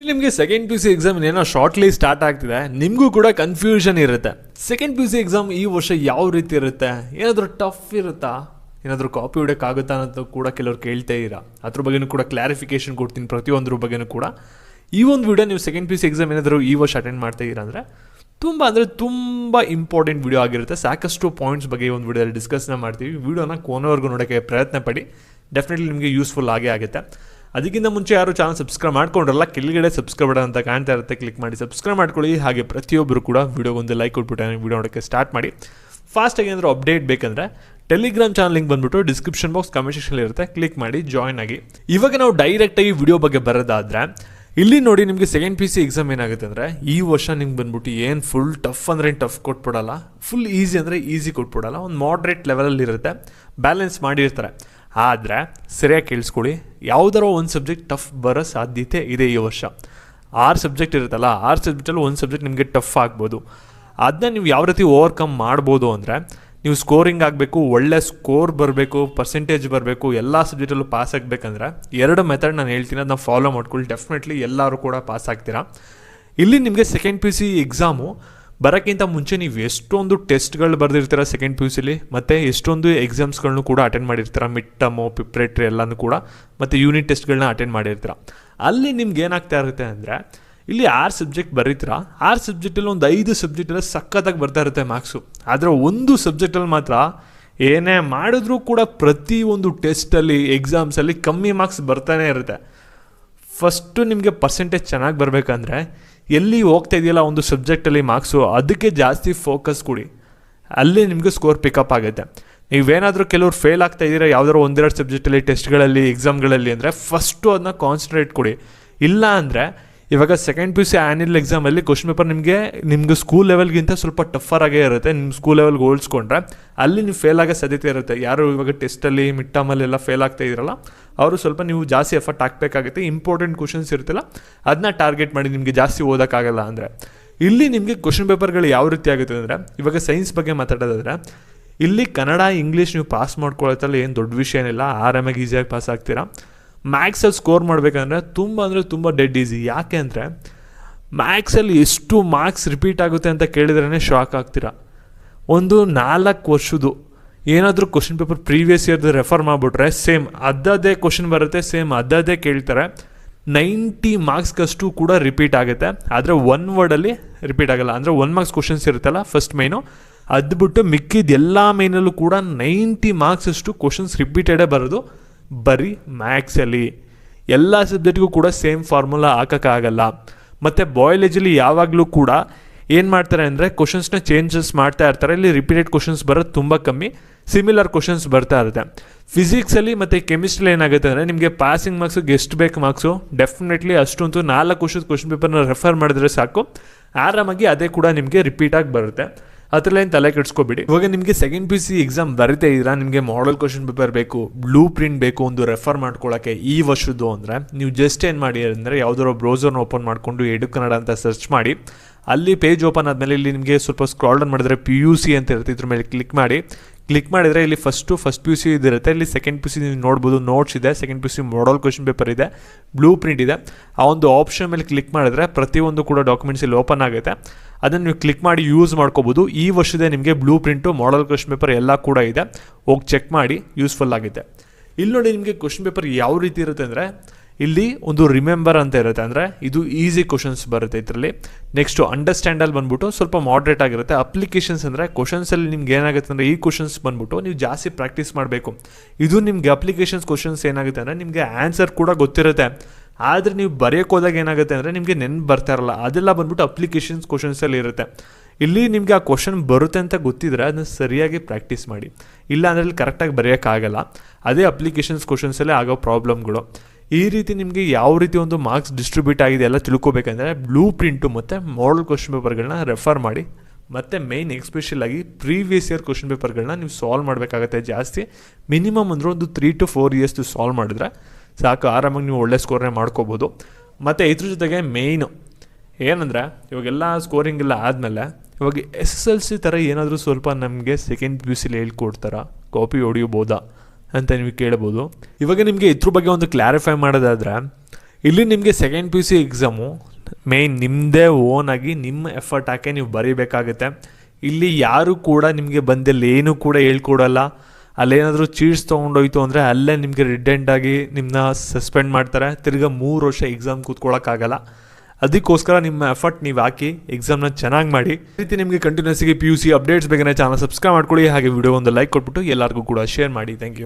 ನಿಮಗೆ second P U C exam ಏನೋ shortly start ಆಗ್ತಿದೆ, ನಿಮಗೂ ಕೂಡ ಕನ್ಫ್ಯೂಷನ್ ಇರುತ್ತೆ. Second P U C exam ಈ ವರ್ಷ ಯಾವ ರೀತಿ ಇರುತ್ತೆ, ಏನಾದರೂ ಟಫ್ ಇರುತ್ತಾ, ಏನಾದರೂ ಕಾಪಿ ಹೊಡೆಯೋಕ್ಕಾಗುತ್ತಾ ಅಂತ ಕೂಡ ಕೆಲವ್ರು ಕೇಳ್ತಾ ಇದ್ದೀರಾ. ಅದ್ರ ಬಗ್ಗೆನೂ ಕೂಡ ಕ್ಲಾರಿಫಿಕೇಶನ್ ಕೊಡ್ತೀನಿ, ಪ್ರತಿಯೊಂದ್ರ ಬಗ್ಗೆನೂ ಕೂಡ. ಈ ಒಂದು ವಿಡಿಯೋ ನೀವು second P U C exam ಏನಾದರೂ ಈ ವರ್ಷ ಅಟೆಂಡ್ ಮಾಡ್ತಾ ಇದ್ದೀರಾ ಅಂದರೆ ತುಂಬ ಇಂಪಾರ್ಟೆಂಟ್ ವಿಡಿಯೋ ಆಗಿರುತ್ತೆ. ಸಾಕಷ್ಟು ಪಾಯಿಂಟ್ಸ್ ಬಗ್ಗೆ ಈ ಒಂದು ವಿಡಿಯೋದಲ್ಲಿ ಡಿಸ್ಕಸ್ನ ಮಾಡ್ತೀವಿ. ವಿಡಿಯೋನ ಕೊನೆವರೆಗೂ ನೋಡೋಕ್ಕೆ ಪ್ರಯತ್ನ ಪಡಿ, ಡೆಫಿನೆಟ್ಲಿ ನಿಮಗೆ ಯೂಸ್ಫುಲ್ ಆಗೇ ಆಗುತ್ತೆ. ಅದಕ್ಕಿಂತ ಮುಂಚೆ ಯಾರು ಚಾನಲ್ ಸಬ್ಸ್ಕ್ರೈಬ್ ಮಾಡ್ಕೊಂಡ್ರಲ್ಲ, ಕೆಳಗಡೆ ಸಬ್ಸ್ಕ್ರೈಬ್ ಬಟನ್ ಅಂತ ಕಾಣ್ತಾ ಇರುತ್ತೆ, ಕ್ಲಿಕ್ ಮಾಡಿ ಸಬ್ಸ್ಕ್ರೈಬ್ ಮಾಡ್ಕೊಳ್ಳಿ. ಹಾಗೆ ಪ್ರತಿಯೊಬ್ಬರು ಕೂಡ ವಿಡಿಯೋಗೊಂದು ಲೈಕ್ ಕೊಟ್ಬಿಟ್ಟು ವಿಡಿಯೋ ನೋಡೋಕ್ಕೆ ಸ್ಟಾರ್ಟ್ ಮಾಡಿ. ಫಾಸ್ಟಾಗಿ ಏನಾದರೂ ಅಪ್ಡೇಟ್ ಬೇಕಂದರೆ ಟೆಲಿಗ್ರಾಮ್ ಚಾನಲ್ ಲಿಂಕ್ ಬಂದುಬಿಟ್ಟು ಡಿಸ್ಕ್ರಿಪ್ಷನ್ ಬಾಕ್ಸ್ ಕಮೆಂಟ್ ಸೆಕ್ಷನ್ ಇರುತ್ತೆ, ಕ್ಲಿಕ್ ಮಾಡಿ ಜಾಯ್ನ್ ಆಗಿ. ಇವಾಗ ನಾವು ಡೈರೆಕ್ಟಾಗಿ ವಿಡಿಯೋ ಬಗ್ಗೆ ಬರೋದಾದರೆ ಇಲ್ಲಿ ನೋಡಿ, ನಿಮಗೆ ಸೆಕೆಂಡ್ ಪಿ ಸಿ ಎಕ್ಸಾಮ್ ಏನಾಗುತ್ತೆ ಅಂದರೆ ಈ ವರ್ಷ ನಿಮ್ಗೆ ಬಂದ್ಬಿಟ್ಟು ಏನು ಫುಲ್ ಟಫ್ ಅಂದರೆ ಟಫ್ ಕೊಟ್ಬಿಡಲ್ಲ, ಫುಲ್ ಈಸಿ ಅಂದರೆ ಈಸಿ ಕೊಟ್ಬಿಡಲ್ಲ, ಒಂದು ಮಾಡ್ರೇಟ್ ಲೆವೆಲಲ್ಲಿ ಇರುತ್ತೆ, ಬ್ಯಾಲೆನ್ಸ್ ಮಾಡಿರ್ತಾರೆ. ಆದರೆ ಸರಿಯಾಗಿ ಕೇಳಿಸ್ಕೊಳ್ಳಿ, ಯಾವುದಾರ ಒಂದು ಸಬ್ಜೆಕ್ಟ್ ಟಫ್ ಬರೋ ಸಾಧ್ಯತೆ ಇದೆ ಈ ವರ್ಷ. 6 ಸಬ್ಜೆಕ್ಟ್ ಇರುತ್ತಲ್ಲ, 6 ಸಬ್ಜೆಕ್ಟಲ್ಲಿ ಒಂದು ಸಬ್ಜೆಕ್ಟ್ ನಿಮಗೆ ಟಫ್ ಆಗ್ಬೋದು. ಅದನ್ನ ನೀವು ಯಾವ ರೀತಿ ಓವರ್ಕಮ್ ಮಾಡ್ಬೋದು ಅಂದರೆ, ನೀವು ಸ್ಕೋರಿಂಗ್ ಆಗಬೇಕು, ಒಳ್ಳೆ ಸ್ಕೋರ್ ಬರಬೇಕು, ಪರ್ಸೆಂಟೇಜ್ ಬರಬೇಕು, ಎಲ್ಲ ಸಬ್ಜೆಕ್ಟಲ್ಲೂ ಪಾಸ್ ಆಗಬೇಕಂದ್ರೆ 2 ಮೆಥಡ್ ನಾನು ಹೇಳ್ತೀನಿ, ಅದನ್ನ ಫಾಲೋ ಮಾಡ್ಕೊಳ್ಳಿ. ಡೆಫಿನೆಟ್ಲಿ ಎಲ್ಲರೂ ಕೂಡ ಪಾಸ್ ಆಗ್ತೀರಾ. ಇಲ್ಲಿ ನಿಮಗೆ second P U C exam ಬರೋಕ್ಕಿಂತ ಮುಂಚೆ ನೀವು ಎಷ್ಟೊಂದು ಟೆಸ್ಟ್ಗಳು ಬರೆದಿರ್ತೀರ ಸೆಕೆಂಡ್ ಪಿ ಯು ಸಿಲಿ, ಮತ್ತು ಎಷ್ಟೊಂದು ಎಕ್ಸಾಮ್ಸ್ಗಳನ್ನೂ ಕೂಡ ಅಟೆಂಡ್ ಮಾಡಿರ್ತೀರ, ಮಿಡ್ ಟರ್ಮು, ಪ್ರಿಪ್ರೇಟ್ರಿ ಎಲ್ಲನೂ ಕೂಡ, ಮತ್ತು ಯೂನಿಟ್ ಟೆಸ್ಟ್ಗಳನ್ನ ಅಟೆಂಡ್ ಮಾಡಿರ್ತೀರ. ಅಲ್ಲಿ ನಿಮ್ಗೆ ಏನಾಗ್ತಾ ಇರುತ್ತೆ ಅಂದರೆ, ಇಲ್ಲಿ 6 ಸಬ್ಜೆಕ್ಟ್ ಬರೀತೀರ, 6 ಸಬ್ಜೆಕ್ಟಲ್ಲಿ ಒಂದು 5 ಸಬ್ಜೆಕ್ಟಲ್ಲಿ ಸಖತ್ತಾಗಿ ಬರ್ತಾ ಇರುತ್ತೆ ಮಾರ್ಕ್ಸು. ಆದರೆ ಒಂದು ಸಬ್ಜೆಕ್ಟಲ್ಲಿ ಮಾತ್ರ ಏನೇ ಮಾಡಿದ್ರೂ ಕೂಡ ಪ್ರತಿಯೊಂದು ಟೆಸ್ಟಲ್ಲಿ, ಎಕ್ಸಾಮ್ಸಲ್ಲಿ ಕಮ್ಮಿ ಮಾರ್ಕ್ಸ್ ಬರ್ತಾನೆ ಇರುತ್ತೆ. ಫಸ್ಟು ನಿಮಗೆ ಪರ್ಸೆಂಟೇಜ್ ಚೆನ್ನಾಗಿ ಬರಬೇಕಂದ್ರೆ ಎಲ್ಲಿ ಹೋಗ್ತಾ ಇದೆಯಲ್ಲ ಒಂದು ಸಬ್ಜೆಕ್ಟಲ್ಲಿ ಮಾರ್ಕ್ಸು, ಅದಕ್ಕೆ ಜಾಸ್ತಿ ಫೋಕಸ್ ಕೊಡಿ, ಅಲ್ಲಿ ನಿಮಗೆ ಸ್ಕೋರ್ ಪಿಕಪ್ ಆಗುತ್ತೆ. ನೀವೇನಾದರೂ ಕೆಲವ್ರು ಫೇಲ್ ಆಗ್ತಾ ಇದ್ದೀರಾ ಯಾವುದಾದ್ರು 1-2 ಸಬ್ಜೆಕ್ಟಲ್ಲಿ, ಟೆಸ್ಟ್ಗಳಲ್ಲಿ, ಎಕ್ಸಾಮ್ಗಳಲ್ಲಿ ಅಂದರೆ ಫಸ್ಟು ಅದನ್ನ ಕಾನ್ಸಂಟ್ರೇಟ್ ಕೊಡಿ. ಇಲ್ಲ ಅಂದರೆ ಇವಾಗ second P U C annual ಎಕ್ಸಾಮಲ್ಲಿ ಕ್ವಶನ್ ಪೇಪರ್ ನಿಮಗೆ ಸ್ಕೂಲ್ ಲೆವೆಲ್ಗಿಂತ ಸ್ವಲ್ಪ ಟಫರಾಗೇ ಇರುತ್ತೆ. ನಿಮ್ಮ ಸ್ಕೂಲ್ ಲೆವೆಲ್ಗೆ ಹೋಲಿಸ್ಕೊಂಡ್ರೆ ಅಲ್ಲಿ ನೀವು ಫೇಲ್ ಆಗೋ ಸಾಧ್ಯತೆ ಇರುತ್ತೆ. ಯಾರು ಇವಾಗ ಟೆಸ್ಟಲ್ಲಿ, ಮಿಡ್ ಟರ್ಮಲ್ಲೆಲ್ಲ ಫೇಲ್ ಆಗ್ತಾ ಇದ್ದೀರಲ್ಲ, ಅವರು ಸ್ವಲ್ಪ ನೀವು ಜಾಸ್ತಿ ಎಫರ್ಟ್ ಹಾಕಬೇಕಾಗುತ್ತೆ. ಇಂಪಾರ್ಟೆಂಟ್ ಕ್ವಶನ್ಸ್ ಇರುತ್ತಲ್ಲ, ಅದನ್ನ ಟಾರ್ಗೆಟ್ ಮಾಡಿ, ನಿಮಗೆ ಜಾಸ್ತಿ ಓದೋಕ್ಕಾಗಲ್ಲ ಅಂದರೆ. ಇಲ್ಲಿ ನಿಮಗೆ ಕ್ವಶನ್ ಪೇಪರ್ಗಳು ಯಾವ ರೀತಿ ಆಗುತ್ತೆ ಅಂದರೆ, ಇವಾಗ ಸೈನ್ಸ್ ಬಗ್ಗೆ ಮಾತಾಡೋದಾದರೆ ಇಲ್ಲಿ ಕನ್ನಡ, ಇಂಗ್ಲೀಷ್ ನೀವು ಪಾಸ್ ಮಾಡ್ಕೊಳ್ಳೋತ್ತಲ್ಲ ಏನು ದೊಡ್ಡ ವಿಷಯ ಏನಿಲ್ಲ, ಆರಾಮಾಗಿ ಈಸಿಯಾಗಿ ಪಾಸ್ ಆಗ್ತೀರಾ. ಮ್ಯಾಥ್ಸಲ್ಲಿ ಸ್ಕೋರ್ ಮಾಡಬೇಕಂದ್ರೆ ತುಂಬ ಡೆಡ್ ಈಸಿ. ಯಾಕೆ ಅಂದರೆ ಮ್ಯಾಥ್ಸಲ್ಲಿ ಎಷ್ಟು ಮಾರ್ಕ್ಸ್ ರಿಪೀಟ್ ಆಗುತ್ತೆ ಅಂತ ಕೇಳಿದ್ರೇ ಶಾಕ್ ಆಗ್ತೀರಾ. ಒಂದು 4 ವರ್ಷದ್ದು ಏನಾದರೂ ಕ್ವಶನ್ ಪೇಪರ್ ಪ್ರೀವಿಯಸ್ ಇಯರ್ದು ರೆಫರ್ ಮಾಡಿಬಿಟ್ರೆ ಸೇಮ್ ಅದೇ ಕ್ವಶನ್ ಬರುತ್ತೆ, ಸೇಮ್ ಅದೇ ಕೇಳ್ತಾರೆ. 90 ಮಾರ್ಕ್ಸ್ಗಷ್ಟು ಕೂಡ ರಿಪೀಟ್ ಆಗುತ್ತೆ. ಆದರೆ 1 ವರ್ಡಲ್ಲಿ ರಿಪೀಟ್ ಆಗೋಲ್ಲ. ಅಂದರೆ 1 ಮಾರ್ಕ್ಸ್ ಕ್ವಶನ್ಸ್ ಇರುತ್ತಲ್ಲ ಫಸ್ಟ್ ಮೈನು, ಅದು ಬಿಟ್ಟು ಮಿಕ್ಕಿದ ಎಲ್ಲ ಮೈನಲ್ಲೂ ಕೂಡ 90 ಮಾರ್ಕ್ಸ್ ಅಷ್ಟು ಕ್ವಶನ್ಸ್ ರಿಪೀಟೆಡೇ ಬರೋದು ಬರೀ ಮ್ಯಾಥ್ಸಲ್ಲಿ. ಎಲ್ಲ ಸಬ್ಜೆಕ್ಟ್ಗೂ ಕೂಡ ಸೇಮ್ ಫಾರ್ಮುಲಾ ಹಾಕೋಕ್ಕಾಗಲ್ಲ. ಮತ್ತು ಬಯಾಲಜಿಲಿ ಯಾವಾಗಲೂ ಕೂಡ ಏನು ಮಾಡ್ತಾರೆ ಅಂದರೆ ಕ್ವಶನ್ಸ್ನ ಚೇಂಜಸ್ ಮಾಡ್ತಾ ಇರ್ತಾರೆ. ಇಲ್ಲಿ ರಿಪೀಟೆಡ್ ಕ್ವಶನ್ಸ್ ಬರೋದು ತುಂಬ ಕಮ್ಮಿ, ಸಿಮಿಲರ್ ಕ್ವಶನ್ಸ್ ಬರ್ತಾ ಇರುತ್ತೆ. ಫಿಸಿಕ್ಸಲ್ಲಿ ಮತ್ತು ಕೆಮಿಸ್ಟ್ರಿಲಿ ಏನಾಗುತ್ತೆ ಅಂದರೆ, ನಿಮಗೆ ಪಾಸಿಂಗ್ ಮಾರ್ಕ್ಸಿಗೆ ಎಷ್ಟು ಬೇಕು ಮಾರ್ಕ್ಸು, ಡೆಫಿನೆಟ್ಲಿ ಅಷ್ಟೊಂದು 4 ವರ್ಷದ ಕ್ವಶನ್ ಪೇಪರ್ನ ರೆಫರ್ ಮಾಡಿದ್ರೆ ಸಾಕು, ಆರಾಮಾಗಿ ಅದೇ ಕೂಡ ನಿಮಗೆ ರಿಪೀಟಾಗಿ ಬರುತ್ತೆ. ಅದರಲ್ಲೇನು ತಲೆ ಕೆಡಿಸ್ಕೋಬೇಡಿ. ಇವಾಗ ನಿಮಗೆ second P U C exam ಬರೀತಾ ಇದ್ದೀರಾ, ನಿಮಗೆ ಮಾಡೆಲ್ ಕ್ವಶನ್ ಪೇಪರ್ ಬೇಕು, ಬ್ಲೂ ಪ್ರಿಂಟ್ ಬೇಕು ಒಂದು ರೆಫರ್ ಮಾಡ್ಕೊಳ್ಳೋಕ್ಕೆ ಈ ವರ್ಷದ್ದು ಅಂದರೆ, ನೀವು ಜಸ್ಟ್ ಏನು ಮಾಡಿ ಅಂದರೆ ಯಾವುದಾದ್ರು ಬ್ರೌಸರ್ನ ಓಪನ್ ಮಾಡಿಕೊಂಡು ಎಡು ಕನ್ನಡ ಅಂತ ಸರ್ಚ್ ಮಾಡಿ, ಅಲ್ಲಿ ಪೇಜ್ ಓಪನ್ ಆದಮೇಲೆ ಇಲ್ಲಿ ನಿಮಗೆ ಸ್ವಲ್ಪ ಸ್ಕ್ರಾಲ್ ಡೌನ್ ಮಾಡಿದ್ರೆ ಪಿ ಯು ಸಿ ಅಂತ ಇರುತ್ತೆ, ಇದ್ರ ಮೇಲೆ ಕ್ಲಿಕ್ ಮಾಡಿದರೆ ಇಲ್ಲಿ ಫಸ್ಟ್ ಪಿ ಯು ಸಿ ಇದಿರುತ್ತೆ. ಇಲ್ಲಿ ಸೆಕೆಂಡ್ ಪಿ ಯು ಸಿ ನೀವು ನೋಡ್ಬೋದು, ನೋಟ್ಸ್ ಇದೆ, second P U C model question paper ಇದೆ, ಬ್ಲೂ ಪ್ರಿಂಟ್ ಇದೆ. ಆ ಒಂದು ಆಪ್ಷನ್ ಮೇಲೆ ಕ್ಲಿಕ್ ಮಾಡಿದ್ರೆ ಪ್ರತಿಯೊಂದು ಕೂಡ ಡಾಕ್ಯುಮೆಂಟ್ಸ್ ಇಲ್ಲಿ ಓಪನ್ ಆಗುತ್ತೆ. ಅದನ್ನು ನೀವು ಕ್ಲಿಕ್ ಮಾಡಿ ಯೂಸ್ ಮಾಡ್ಕೋಬೋದು. ಈ ವರ್ಷದ ನಿಮಗೆ blue print, model question paper ಎಲ್ಲ ಕೂಡ ಇದೆ, ಹೋಗಿ ಚೆಕ್ ಮಾಡಿ, ಯೂಸ್ಫುಲ್ ಆಗಿದೆ. ಇಲ್ಲಿ ನೋಡಿ, ನಿಮಗೆ ಕ್ವಶನ್ ಪೇಪರ್ ಯಾವ ರೀತಿ ಇರುತ್ತೆ ಅಂದರೆ, ಇಲ್ಲಿ ಒಂದು ರಿಮೆಂಬರ್ ಅಂತ ಇರುತ್ತೆ, ಅಂದರೆ ಇದು ಈಸಿ ಕ್ವಶನ್ಸ್ ಬರುತ್ತೆ ಇದರಲ್ಲಿ. ನೆಕ್ಸ್ಟು ಅಂಡರ್ಸ್ಟ್ಯಾಂಡಲ್ಲಿ ಬಂದ್ಬಿಟ್ಟು ಸ್ವಲ್ಪ ಮಾಡ್ರೇಟ್ ಆಗಿರುತ್ತೆ. ಅಪ್ಲಿಕೇಶನ್ಸ್ ಅಂದರೆ ಕ್ವಶನ್ಸಲ್ಲಿ ನಿಮ್ಗೆ ಏನಾಗುತ್ತೆ ಅಂದರೆ, ಈ ಕ್ವಶನ್ಸ್ ಬಂದ್ಬಿಟ್ಟು ನೀವು ಜಾಸ್ತಿ ಪ್ರಾಕ್ಟೀಸ್ ಮಾಡಬೇಕು. ಇದು ನಿಮಗೆ ಅಪ್ಲಿಕೇಶನ್ಸ್ ಕ್ವಶನ್ಸ್ ಏನಾಗುತ್ತೆ ಅಂದರೆ, ನಿಮಗೆ ಆನ್ಸರ್ ಕೂಡ ಗೊತ್ತಿರುತ್ತೆ, ಆದರೆ ನೀವು ಬರೆಯೋಕೆ ಹೋದಾಗ ಏನಾಗುತ್ತೆ ಅಂದರೆ ನಿಮಗೆ ನೆನ್ಪು ಬರ್ತಾ ಇರಲ್ಲ. ಅದೆಲ್ಲ ಬಂದ್ಬಿಟ್ಟು ಅಪ್ಲಿಕೇಶನ್ಸ್ ಕ್ವಶನ್ಸಲ್ಲಿ ಇರುತ್ತೆ. ಇಲ್ಲಿ ನಿಮಗೆ ಆ ಕ್ವಶನ್ ಬರುತ್ತೆ ಅಂತ ಗೊತ್ತಿದ್ರೆ ಅದನ್ನ ಸರಿಯಾಗಿ ಪ್ರಾಕ್ಟೀಸ್ ಮಾಡಿ, ಇಲ್ಲ ಅಂದರೆ ಅಲ್ಲಿ ಕರೆಕ್ಟಾಗಿ ಬರೆಯೋಕ್ಕಾಗಲ್ಲ. ಅದೇ ಅಪ್ಲಿಕೇಶನ್ಸ್ ಕ್ವಶನ್ಸಲ್ಲೇ ಆಗೋ ಪ್ರಾಬ್ಲಮ್ಗಳು. ಈ ರೀತಿ ನಿಮಗೆ ಯಾವ ರೀತಿ ಒಂದು ಮಾರ್ಕ್ಸ್ ಡಿಸ್ಟ್ರಿಬ್ಯೂಟ್ ಆಗಿದೆ ಎಲ್ಲ ತಿಳ್ಕೊಬೇಕಂದ್ರೆ ಬ್ಲೂ ಪ್ರಿಂಟು ಮತ್ತು ಮಾಡೆಲ್ ಕ್ವಶನ್ ಪೇಪರ್ಗಳನ್ನ ರೆಫರ್ ಮಾಡಿ. ಮತ್ತು ಮೇಯ್ನ್ ಎಕ್ಸ್ಪೆಷಲ್ ಆಗಿ ಪ್ರೀವಿಯಸ್ ಇಯರ್ ಕ್ವಶನ್ ಪೇಪರ್ಗಳನ್ನ ನೀವು ಸಾಲ್ವ್ ಮಾಡಬೇಕಾಗತ್ತೆ ಜಾಸ್ತಿ. ಮಿನಿಮಮ್ ಅಂದರೆ ಒಂದು 3 to 4 ಇಯರ್ಸ್ ಸಾಲ್ವ್ ಮಾಡಿದ್ರೆ ಸಾಕು, ಆರಾಮಾಗಿ ನೀವು ಒಳ್ಳೆ ಸ್ಕೋರ್ನೇ ಮಾಡ್ಕೋಬೋದು. ಮತ್ತು ಇದ್ರ ಜೊತೆಗೆ ಮೇಯ್ನು ಏನಂದರೆ, ಇವಾಗೆಲ್ಲ ಸ್ಕೋರಿಂಗ್ ಎಲ್ಲ ಆದಮೇಲೆ ಇವಾಗ SSLC ಥರ ಏನಾದರೂ ಸ್ವಲ್ಪ ನಮಗೆ ಸೆಕೆಂಡ್ ಪಿ ಯು ಸಿಲಿ ಹೇಳ್ಕೊಡ್ತಾರಾ, ಕಾಪಿ ಹೊಡಿಯೋಬೋದಾ ಅಂತ ನೀವು ಕೇಳ್ಬೋದು. ಇವಾಗ ನಿಮಗೆ ಇದ್ರ ಬಗ್ಗೆ ಒಂದು ಕ್ಲಾರಿಫೈ ಮಾಡೋದಾದರೆ, ಇಲ್ಲಿ ನಿಮಗೆ second P U C exam main ನಿಮ್ಮದೇ ಓನಾಗಿ ನಿಮ್ಮ ಎಫರ್ಟ್ ಹಾಕಿ ನೀವು ಬರೀಬೇಕಾಗುತ್ತೆ. ಇಲ್ಲಿ ಯಾರು ಕೂಡ ನಿಮಗೆ ಬಂದಿಲ್ಲ ಏನೂ ಕೂಡ ಹೇಳ್ಕೊಡಲ್ಲ. ಅಲ್ಲೇನಾದರೂ ಚೀಟ್ಸ್ ತೊಗೊಂಡೋಯ್ತು ಅಂದರೆ ಅಲ್ಲೇ ನಿಮಗೆ ರಿಡೆಂಟಾಗಿ ನಿಮ್ಮನ್ನ ಸಸ್ಪೆಂಡ್ ಮಾಡ್ತಾರೆ. ತಿರ್ಗಾ 3 ವರ್ಷ ಎಕ್ಸಾಮ್ ಕೂತ್ಕೊಳ್ಳೋಕ್ಕಾಗಲ್ಲ. ಅದಕ್ಕೋಸ್ಕರ ನಿಮ್ಮ ಎಫರ್ಟ್ ನೀವು ಹಾಕಿ ಎಕ್ಸಾಮ್ನ ಚೆನ್ನಾಗಿ ಮಾಡಿ. ಈ ರೀತಿ ನಿಮಗೆ ಕಂಟಿನ್ಯೂಸ್ ಆಗಿ PUC ಅಪ್ಡೇಟ್ಸ್ ಬೇಗನೆ ಚಾನಲ್ ಸಬ್ಸ್ಕ್ರೈಬ್ ಮಾಡ್ಕೊಳ್ಳಿ. ಹಾಗೆ ವಿಡಿಯೋ ಒಂದು ಲೈಕ್ ಕೊಟ್ಬಿಟ್ಟು ಎಲ್ಲರಿಗೂ ಕೂಡ ಶೇರ್ ಮಾಡಿ. Thank you.